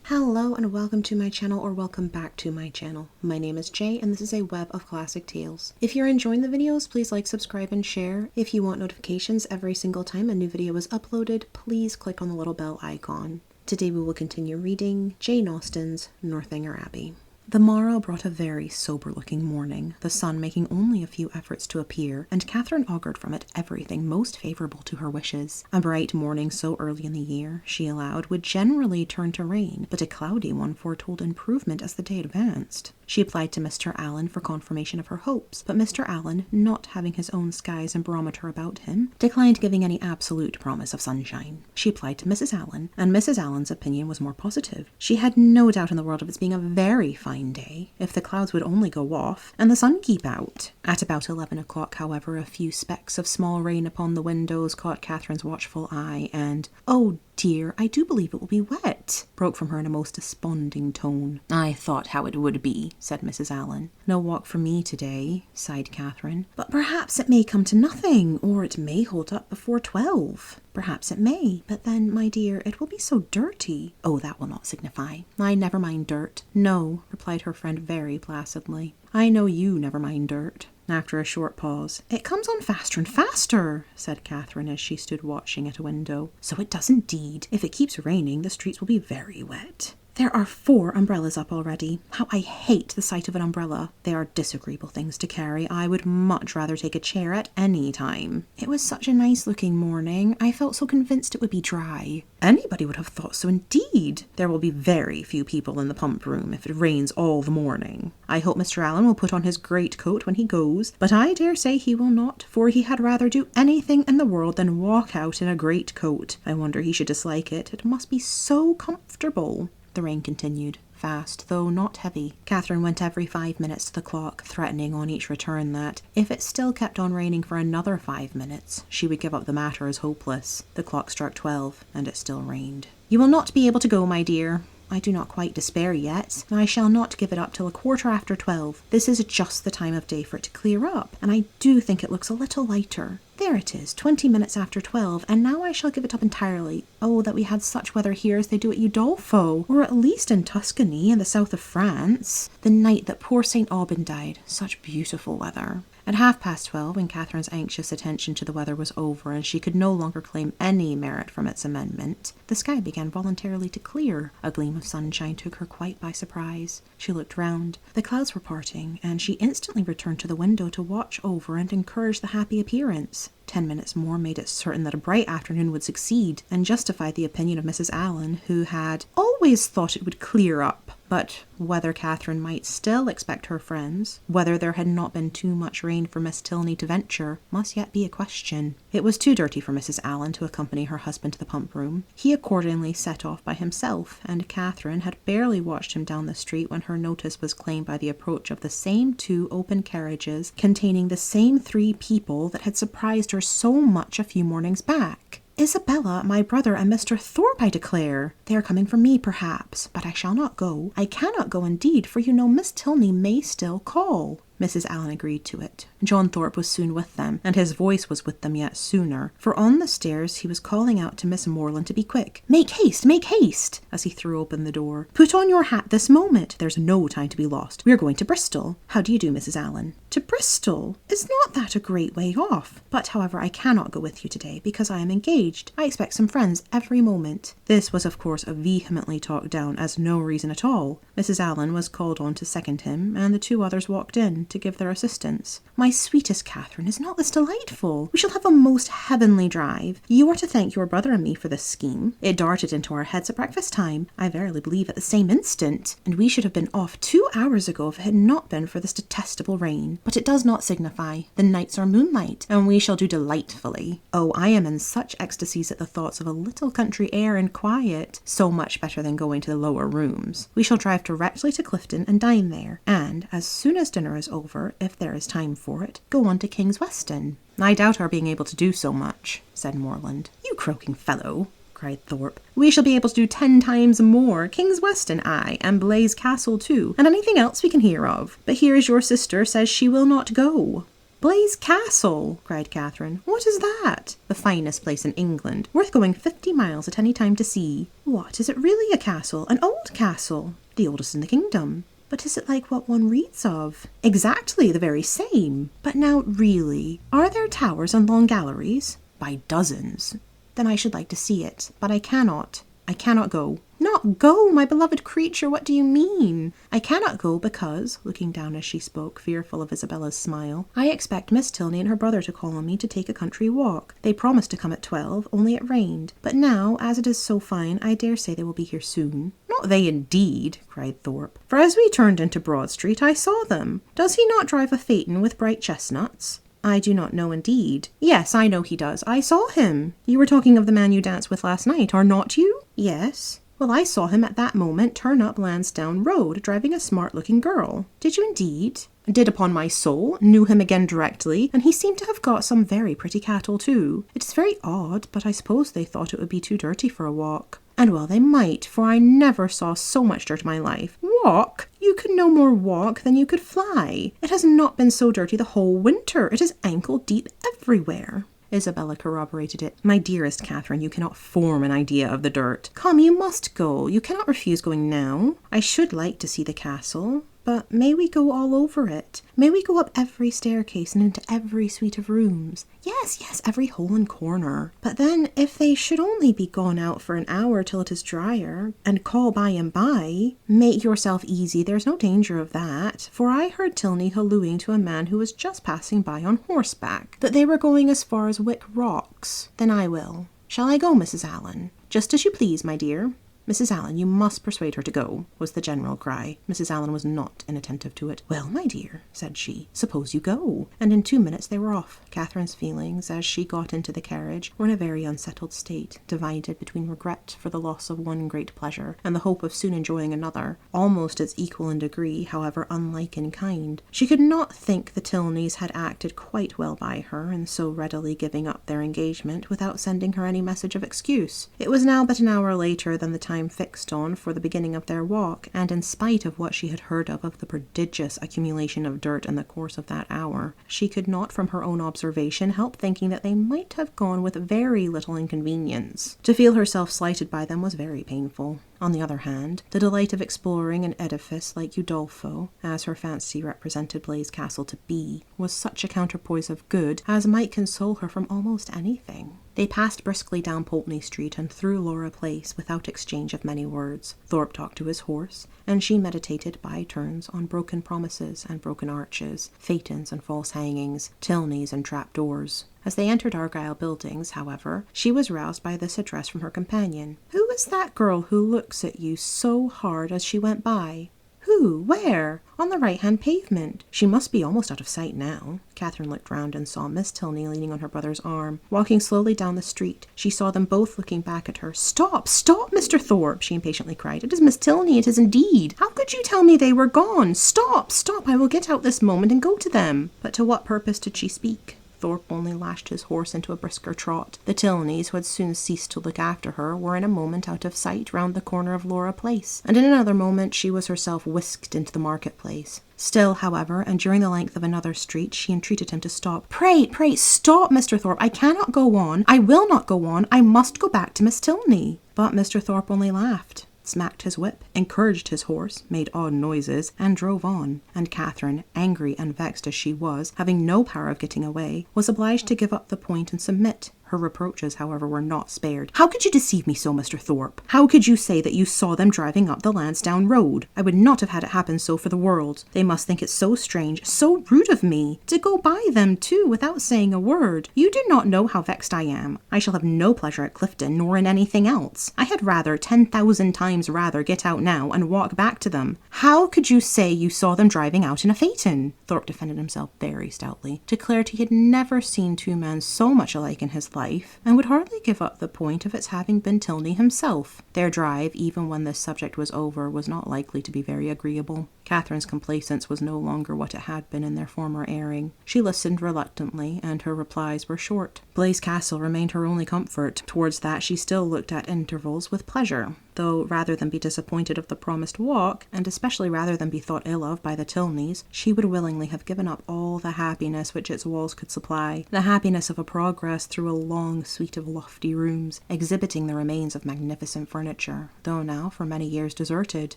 Hello and welcome to my channel, or welcome back to my channel. My name is Jay and this is a web of classic tales. If you're enjoying the videos, please like, subscribe, and share. If you want notifications every single time a new video is uploaded, please click on the little bell icon. Today we will continue reading Jane Austen's Northanger Abbey. The morrow brought a very sober-looking morning, the sun making only a few efforts to appear, and Catherine augured from it everything most favourable to her wishes. A bright morning so early in the year, she allowed, would generally turn to rain, but a cloudy one foretold improvement as the day advanced. She applied to Mr. Allen for confirmation of her hopes, but Mr. Allen, not having his own skies and barometer about him, declined giving any absolute promise of sunshine. She applied to Mrs. Allen, and Mrs. Allen's opinion was more positive. She had no doubt in the world of its being a very fine day, if the clouds would only go off, and the sun keep out. At about 11 o'clock, however, a few specks of small rain upon the windows caught Catherine's watchful eye, and, "Oh dear, I do believe it will be wet," broke from her in a most desponding tone. "I thought how it would be," said Mrs. Allen. "No walk for me today," sighed Catherine. "But perhaps it may come to nothing, or it may hold up before 12. "Perhaps it may, but then, my dear, it will be so dirty." "Oh, that will not signify. I never mind dirt." "No," replied her friend very placidly. "I know you never mind dirt." After a short pause, "It comes on faster and faster," said Catherine as she stood watching at a window. "So it does indeed. If it keeps raining, the streets will be very wet." "There are 4 umbrellas up already. How I hate the sight of an umbrella. They are disagreeable things to carry. I would much rather take a chair at any time." "It was such a nice-looking morning. I felt so convinced it would be dry." "Anybody would have thought so indeed. There will be very few people in the pump room if it rains all the morning. I hope Mr. Allen will put on his great coat when he goes, but I dare say he will not, for he had rather do anything in the world than walk out in a great coat. I wonder he should dislike it. It must be so comfortable." The rain continued, fast, though not heavy. Catherine went every 5 minutes to the clock, threatening on each return that, if it still kept on raining for another 5 minutes, she would give up the matter as hopeless. The clock struck 12, and it still rained. "You will not be able to go, my dear." "I do not quite despair yet. I shall not give it up till 12:15. This is just the time of day for it to clear up, and I do think it looks a little lighter. There it is, 20 minutes after 12, and now I shall give it up entirely. Oh, that we had such weather here as they do at Udolpho, or at least in Tuscany, in the south of France. The night that poor St. Aubin died, such beautiful weather." At 12:30, when Catherine's anxious attention to the weather was over and she could no longer claim any merit from its amendment, the sky began voluntarily to clear. A gleam of sunshine took her quite by surprise. She looked round. The clouds were parting, and she instantly returned to the window to watch over and encourage the happy appearance. 10 minutes more made it certain that a bright afternoon would succeed, and justified the opinion of Mrs. Allen, who had always thought it would clear up. But whether Catherine might still expect her friends, whether there had not been too much rain for Miss Tilney to venture, must yet be a question. It was too dirty for Mrs. Allen to accompany her husband to the pump room. He accordingly set off by himself, and Catherine had barely watched him down the street when her notice was claimed by the approach of the same 2 open carriages containing the same 3 people that had surprised her so much a few mornings back. "Isabella, my brother, and Mr. Thorpe, I declare. They are coming for me, perhaps, but I shall not go. I cannot go indeed, for you know Miss Tilney may still call." Mrs. Allen agreed to it. John Thorpe was soon with them, and his voice was with them yet sooner, for on the stairs he was calling out to Miss Morland to be quick. "Make haste," as he threw open the door. "Put on your hat this moment. There's no time to be lost. We are going to Bristol. How do you do, Mrs. Allen?" "To Bristol? Is not that a great way off? But, however, I cannot go with you today, because I am engaged. I expect some friends every moment." This was, of course, vehemently talked down as no reason at all. Mrs. Allen was called on to second him, and the 2 others walked in to give their assistance. "My sweetest Catherine, is not this delightful? We shall have a most heavenly drive. You are to thank your brother and me for this scheme. It darted into our heads at breakfast time, I verily believe at the same instant, and we should have been off 2 hours ago if it had not been for this detestable rain. But it does not signify. The nights are moonlight, and we shall do delightfully. Oh, I am in such ecstasies at the thoughts of a little country air and quiet. So much better than going to the lower rooms. We shall drive directly to Clifton and dine there, and as soon as dinner is over, if there is time for it, go on to King's Weston." "I doubt our being able to do so much," said Morland. "You croaking fellow," cried Thorpe. "We shall be able to do 10 times more. King's Weston, aye, and Blaise Castle too, and anything else we can hear of. But here is your sister says she will not go." Blaise Castle! Cried Catherine. What is that? The finest place in England, worth going 50 miles at any time to see. What, is it really a castle? An old castle? The oldest in the kingdom. But is it like what one reads of? Exactly the very same. But now, really, are there towers and long galleries? By dozens. Then I should like to see it, but I cannot. I cannot go. Not go, my beloved creature, what do you mean? I cannot go because, looking down as she spoke, fearful of Isabella's smile, I expect Miss Tilney and her brother to call on me to take a country walk. They promised to come at 12, only it rained. But now, as it is so fine, I dare say they will be here soon. Not they indeed, cried Thorpe, for as we turned into Broad Street I saw them. Does he not drive a phaeton with bright chestnuts? I do not know indeed. Yes, I know he does. I saw him. You were talking of the man you danced with last night, are not you? Yes. Well, I saw him at that moment turn up Lansdowne Road, driving a smart-looking girl. Did you indeed? Did, upon my soul. Knew him again directly, and he seemed to have got some very pretty cattle too. It is very odd, but I suppose they thought it would be too dirty for a walk. And well they might, for I never saw so much dirt in my life. Walk? You could no more walk than you could fly. It has not been so dirty the whole winter. It is ankle deep everywhere. Isabella corroborated it. My dearest Catherine, you cannot form an idea of the dirt. Come, you must go. You cannot refuse going now. I should like to see the castle. But may we go all over it? May we go up every staircase and into every suite of rooms? Yes, yes, every hole and corner. But then, if they should only be gone out for an hour till it is drier, and call by and by, make yourself easy, there's no danger of that, for I heard Tilney hallooing to a man who was just passing by on horseback, that they were going as far as Wick Rocks. Then I will. Shall I go, Mrs. Allen? Just as you please, my dear. Mrs. Allen, you must persuade her to go, was the general cry. Mrs. Allen was not inattentive to it. Well, my dear, said she, suppose you go. And in 2 minutes they were off. Catherine's feelings, as she got into the carriage, were in a very unsettled state, divided between regret for the loss of one great pleasure, and the hope of soon enjoying another, almost as equal in degree, however unlike in kind. She could not think the Tilneys had acted quite well by her, in so readily giving up their engagement, without sending her any message of excuse. It was now but an hour later than the time fixed on for the beginning of their walk, and in spite of what she had heard of the prodigious accumulation of dirt in the course of that hour, she could not from her own observation help thinking that they might have gone with very little inconvenience. To feel herself slighted by them was very painful. On the other hand, the delight of exploring an edifice like Udolpho, as her fancy represented Blaise Castle to be, was such a counterpoise of good as might console her from almost anything. They passed briskly down Pulteney Street and through Laura Place without exchange of many words. Thorpe talked to his horse, and she meditated by turns on broken promises and broken arches, phaetons and false hangings, Tilneys and trap-doors. As they entered Argyle Buildings, however, she was roused by this address from her companion. Who is that girl who looks at you so hard as she went by? Who? Where? On the right-hand pavement. She must be almost out of sight now. Catherine looked round and saw Miss Tilney leaning on her brother's arm. Walking slowly down the street, she saw them both looking back at her. Stop, stop, Mr. Thorpe, she impatiently cried. It is Miss Tilney, it is indeed. How could you tell me they were gone? Stop, stop, I will get out this moment and go to them. But to what purpose did she speak? Thorpe only lashed his horse into a brisker trot. The Tilneys, who had soon ceased to look after her, were in a moment out of sight round the corner of Laura Place, and in another moment she was herself whisked into the market-place. Still, however, and during the length of another street, she entreated him to stop. Pray, pray, stop, Mr. Thorpe. I cannot go on. I will not go on. I must go back to Miss Tilney. But Mr. Thorpe only laughed, smacked his whip, encouraged his horse, made odd noises, and drove on, and Catherine, angry and vexed as she was, having no power of getting away, was obliged to give up the point and submit. Her reproaches, however, were not spared. How could you deceive me so, Mr. Thorpe? How could you say that you saw them driving up the Lansdowne Road? I would not have had it happen so for the world. They must think it so strange, so rude of me, to go by them, too, without saying a word. You do not know how vexed I am. I shall have no pleasure at Clifton, nor in anything else. I had rather, 10,000 times rather, get out now and walk back to them. How could you say you saw them driving out in a phaeton? Thorpe defended himself very stoutly, declared he had never seen two men so much alike in his life, and would hardly give up the point of its having been Tilney himself. Their drive, even when this subject was over, was not likely to be very agreeable. Catherine's complacence was no longer what it had been in their former airing. She listened reluctantly, and her replies were short. Blaise Castle remained her only comfort. Towards that she still looked at intervals with pleasure. though rather than be disappointed of the promised walk, and especially rather than be thought ill of by the Tilneys, she would willingly have given up all the happiness which its walls could supply, the happiness of a progress through a long suite of lofty rooms, exhibiting the remains of magnificent furniture, though now for many years deserted,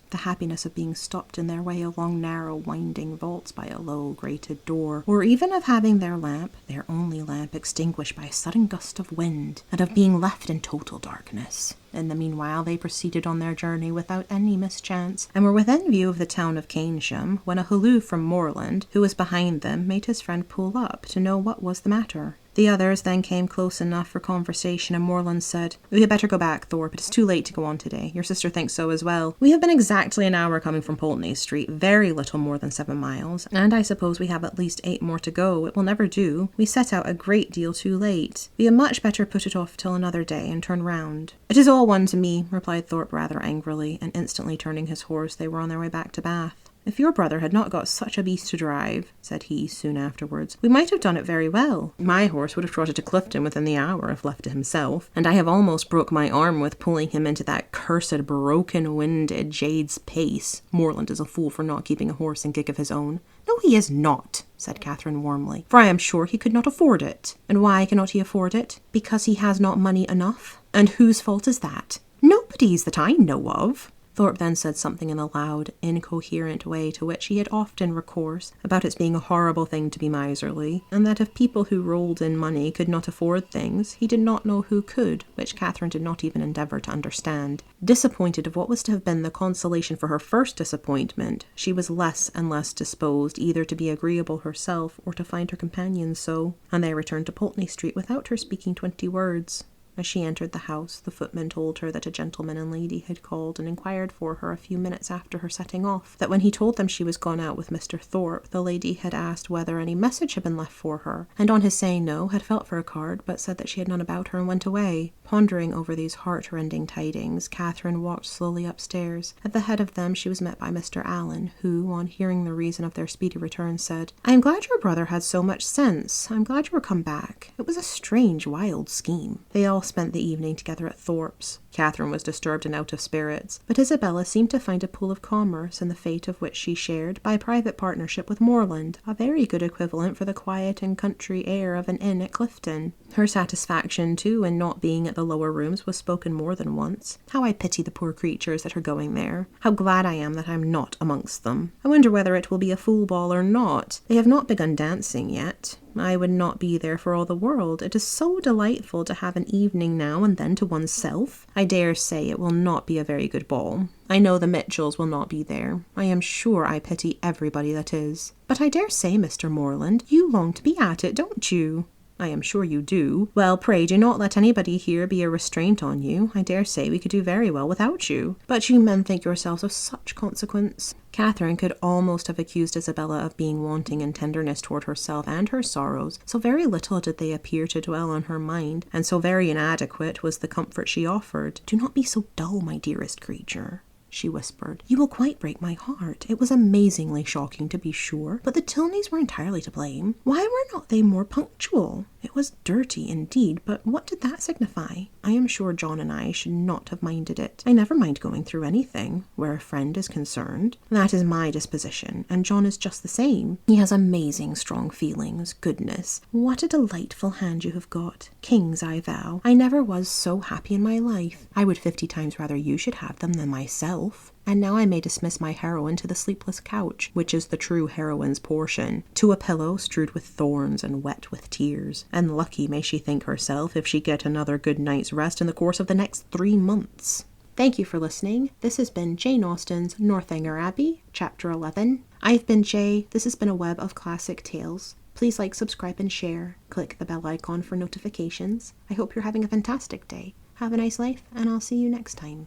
the happiness of being stopped in their way along narrow winding vaults by a low grated door, or even of having their lamp, their only lamp, extinguished by a sudden gust of wind, and of being left in total darkness. In the meanwhile, they proceeded on their journey without any mischance, and were within view of the town of Keynsham, when a halloo from Moreland, who was behind them, made his friend pull up to know what was the matter. The others then came close enough for conversation, and Moreland said, "We had better go back, Thorpe. It is too late to go on today. Your sister thinks so as well. We have been exactly an hour coming from Tilneys Street, very little more than 7 miles, and I suppose we have at least 8 more to go. It will never do. We set out a great deal too late. We had much better put it off till another day and turn round." "It is all one to me," replied Thorpe rather angrily, and instantly turning his horse, they were on their way back to Bath. "If your brother had not got such a beast to drive," said he soon afterwards, "we might have done it very well. My horse would have trotted to Clifton within the hour if left to himself, and I have almost broke my arm with pulling him into that cursed broken-winded jade's pace. Moreland is a fool for not keeping a horse and gig of his own." "No, he is not," said Catherine warmly, "for I am sure he could not afford it." "And why cannot he afford it?" "Because he has not money enough." "And whose fault is that?" "Nobody's that I know of." Thorpe then said something in a loud, incoherent way to which he had often recourse, about its being a horrible thing to be miserly, and that if people who rolled in money could not afford things, he did not know who could, which Catherine did not even endeavour to understand. Disappointed of what was to have been the consolation for her first disappointment, she was less and less disposed either to be agreeable herself or to find her companions so, and they returned to Pulteney Street without her speaking 20 words. As she entered the house, the footman told her that a gentleman and lady had called and inquired for her a few minutes after her setting off, that when he told them she was gone out with Mr. Thorpe, the lady had asked whether any message had been left for her, and on his saying no, had felt for a card, but said that she had none about her and went away. Pondering over these heart-rending tidings, Catherine walked slowly upstairs. At the head of them she was met by Mr. Allen, who, on hearing the reason of their speedy return, said, "I am glad your brother had so much sense. I am glad you were come back. It was a strange, wild scheme." They all spent the evening together at Thorpe's. Catherine was disturbed and out of spirits, but Isabella seemed to find a pool of commerce in the fate of which she shared by private partnership with Moreland, a very good equivalent for the quiet and country air of an inn at Clifton. Her satisfaction, too, in not being at the lower rooms was spoken more than once. "How I pity the poor creatures that are going there. How glad I am that I am not amongst them. I wonder whether it will be a fool ball or not. They have not begun dancing yet. I would not be there for all the world. It is so delightful to have an evening now and then to oneself. I dare say it will not be a very good ball. I know the Mitchells will not be there. I am sure I pity everybody that is. But I dare say, Mr. Moreland, you long to be at it, don't you?" "I am sure you do." "Well, pray do not let anybody here be a restraint on you. I dare say we could do very well without you. But you men think yourselves of such consequence." Catherine could almost have accused Isabella of being wanting in tenderness toward herself and her sorrows, so very little did they appear to dwell on her mind, and so very inadequate was the comfort she offered. "Do not be so dull, my dearest creature," she whispered. "You will quite break my heart. It was amazingly shocking, to be sure, but the Tilneys were entirely to blame. Why were not they more punctual? It was dirty, indeed, but what did that signify? I am sure John and I should not have minded it. I never mind going through anything, where a friend is concerned. That is my disposition, and John is just the same. He has amazing strong feelings, goodness. What a delightful hand you have got. Kings, I vow. I never was so happy in my life. I would 50 times rather you should have them than myself. And now I may dismiss my heroine to the sleepless couch, which is the true heroine's portion, to a pillow strewed with thorns and wet with tears. And lucky may she think herself if she get another good night's rest in the course of the next 3 months. Thank you for listening. This has been Jane Austen's Northanger Abbey, Chapter 11. I've been Jay. This has been a web of classic tales. Please like, subscribe, and share. Click the bell icon for notifications. I hope you're having a fantastic day. Have a nice life, and I'll see you next time.